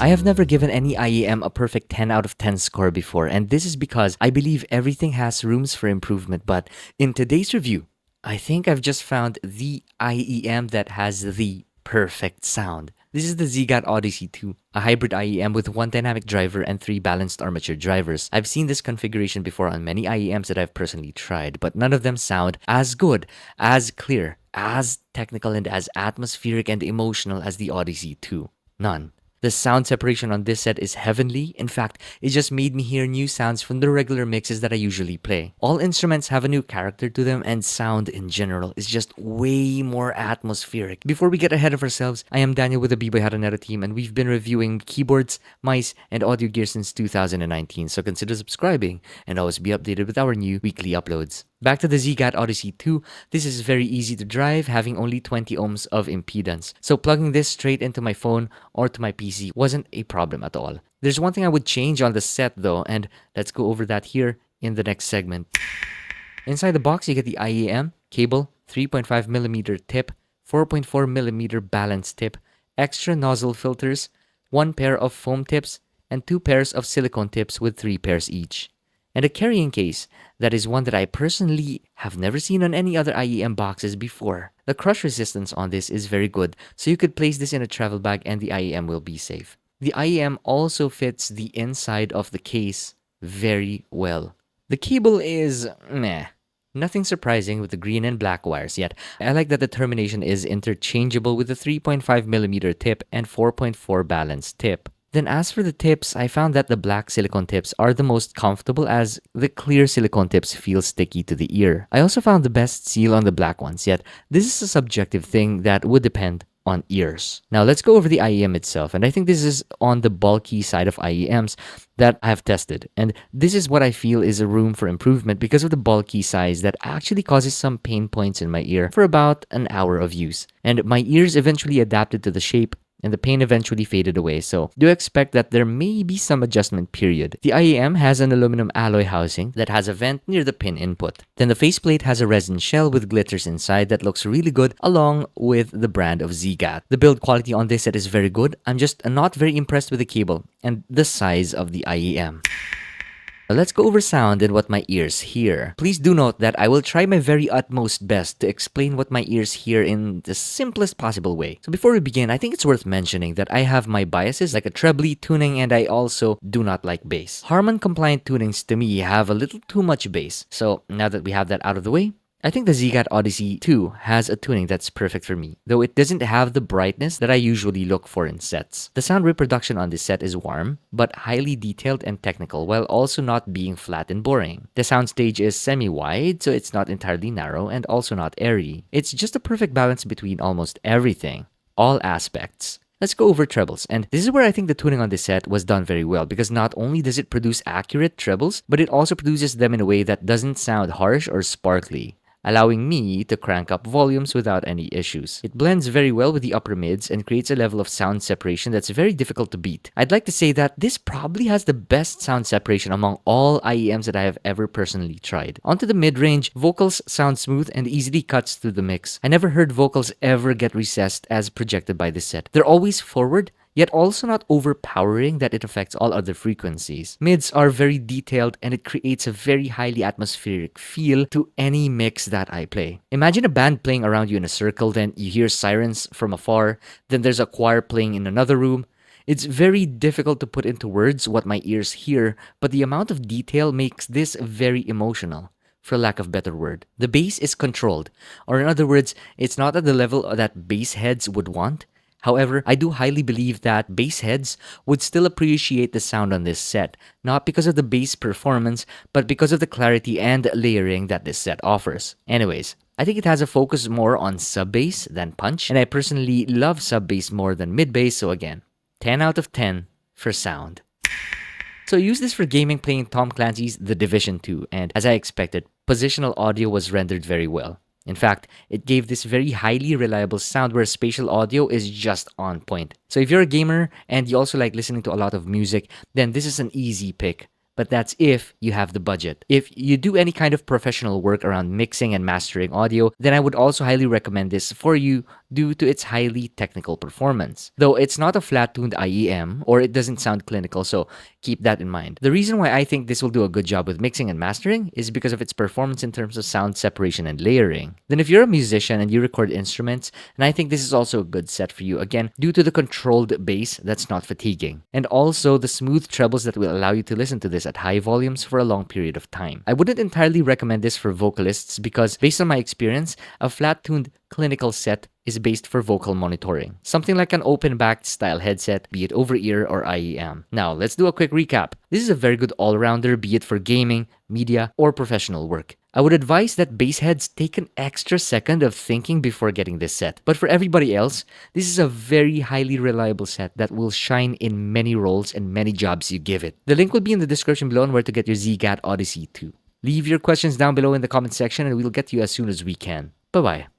I have never given any IEM a perfect 10 out of 10 score before, and this is because I believe everything has rooms for improvement, but in today's review, I think I've just found the IEM that has the perfect sound. This is the Ziigaat Odyssey 2, a hybrid IEM with one dynamic driver and three balanced armature drivers. I've seen this configuration before on many IEMs that I've personally tried, but none of them sound as good, as clear, as technical, and as atmospheric and emotional as the Odyssey 2. None. The sound separation on this set is heavenly. In fact, it just made me hear new sounds from the regular mixes that I usually play. All instruments have a new character to them, and sound in general is just way more atmospheric. Before we get ahead of ourselves, I am Daniel with the Biboyharanero team, and we've been reviewing keyboards, mice, and audio gear since 2019, so consider subscribing and always be updated with our new weekly uploads. Back to the Ziigaat Odyssey 2, this is very easy to drive, having only 20 ohms of impedance. So plugging this straight into my phone or to my PC wasn't a problem at all. There's one thing I would change on the set though, and let's go over that here in the next segment. Inside the box, you get the IEM, cable, 3.5mm tip, 4.4mm balance tip, extra nozzle filters, one pair of foam tips, and two pairs of silicone tips with 3 pairs each. And a carrying case that is one that I personally have never seen on any other IEM boxes before. The crush resistance on this is very good, so you could place this in a travel bag and the IEM will be safe. The IEM also fits the inside of the case very well. The cable is meh. Nothing surprising with the green and black wires, yet I like that the termination is interchangeable with the 3.5mm tip and 4.4 balance tip. Then as for the tips, I found that the black silicone tips are the most comfortable as the clear silicone tips feel sticky to the ear. I also found the best seal on the black ones, yet this is a subjective thing that would depend on ears. Now let's go over the IEM itself, and I think this is on the bulky side of IEMs that I have tested, and this is what I feel is a room for improvement because of the bulky size that actually causes some pain points in my ear for about an hour of use. And my ears eventually adapted to the shape and the pain eventually faded away, so do expect that there may be some adjustment period. The IEM has an aluminum alloy housing that has a vent near the pin input. Then the faceplate has a resin shell with glitters inside that looks really good along with the brand of Ziigaat. The build quality on this set is very good. I'm just not very impressed with the cable and the size of the IEM. Let's go over sound and what my ears hear. Please do note that I will try my very utmost best to explain what my ears hear in the simplest possible way. So before we begin, I think it's worth mentioning that I have my biases like a trebly tuning, and I also do not like bass. Harman compliant tunings to me have a little too much bass. So now that we have that out of the way, I think the Ziigaat Odyssey 2 has a tuning that's perfect for me, though it doesn't have the brightness that I usually look for in sets. The sound reproduction on this set is warm, but highly detailed and technical, while also not being flat and boring. The soundstage is semi-wide, so it's not entirely narrow and also not airy. It's just a perfect balance between almost everything, all aspects. Let's go over trebles, and this is where I think the tuning on this set was done very well because not only does it produce accurate trebles, but it also produces them in a way that doesn't sound harsh or sparkly, allowing me to crank up volumes without any issues. It blends very well with the upper mids and creates a level of sound separation that's very difficult to beat. I'd like to say that this probably has the best sound separation among all IEMs that I have ever personally tried. Onto the mid-range, vocals sound smooth and easily cuts through the mix. I never heard vocals ever get recessed as projected by this set. They're always forward, yet also not overpowering that it affects all other frequencies. Mids are very detailed and it creates a very highly atmospheric feel to any mix that I play. Imagine a band playing around you in a circle, then you hear sirens from afar, then there's a choir playing in another room. It's very difficult to put into words what my ears hear, but the amount of detail makes this very emotional, for lack of a better word. The bass is controlled, or in other words, it's not at the level that bass heads would want. However, I do highly believe that bass heads would still appreciate the sound on this set, not because of the bass performance, but because of the clarity and layering that this set offers. Anyways, I think it has a focus more on sub-bass than punch, and I personally love sub-bass more than mid-bass, so again, 10 out of 10 for sound. So I used this for gaming playing Tom Clancy's The Division 2, and as I expected, positional audio was rendered very well. In fact, it gave this very highly reliable sound where spatial audio is just on point. So if you're a gamer and you also like listening to a lot of music, then this is an easy pick. But that's if you have the budget. If you do any kind of professional work around mixing and mastering audio, then I would also highly recommend this for you due to its highly technical performance. Though it's not a flat-tuned IEM, or it doesn't sound clinical, so keep that in mind. The reason why I think this will do a good job with mixing and mastering is because of its performance in terms of sound separation and layering. Then if you're a musician and you record instruments, and I think this is also a good set for you, again, due to the controlled bass that's not fatiguing, and also the smooth trebles that will allow you to listen to this at high volumes for a long period of time. I wouldn't entirely recommend this for vocalists because, based on my experience, a flat-tuned clinical set is based for vocal monitoring. Something like an open-backed style headset, be it over-ear or IEM. Now, let's do a quick recap. This is a very good all-rounder, be it for gaming, media, or professional work. I would advise that bass heads take an extra second of thinking before getting this set. But for everybody else, this is a very highly reliable set that will shine in many roles and many jobs you give it. The link will be in the description below on where to get your Ziigaat Odyssey too. Leave your questions down below in the comment section and we'll get to you as soon as we can. Bye-bye.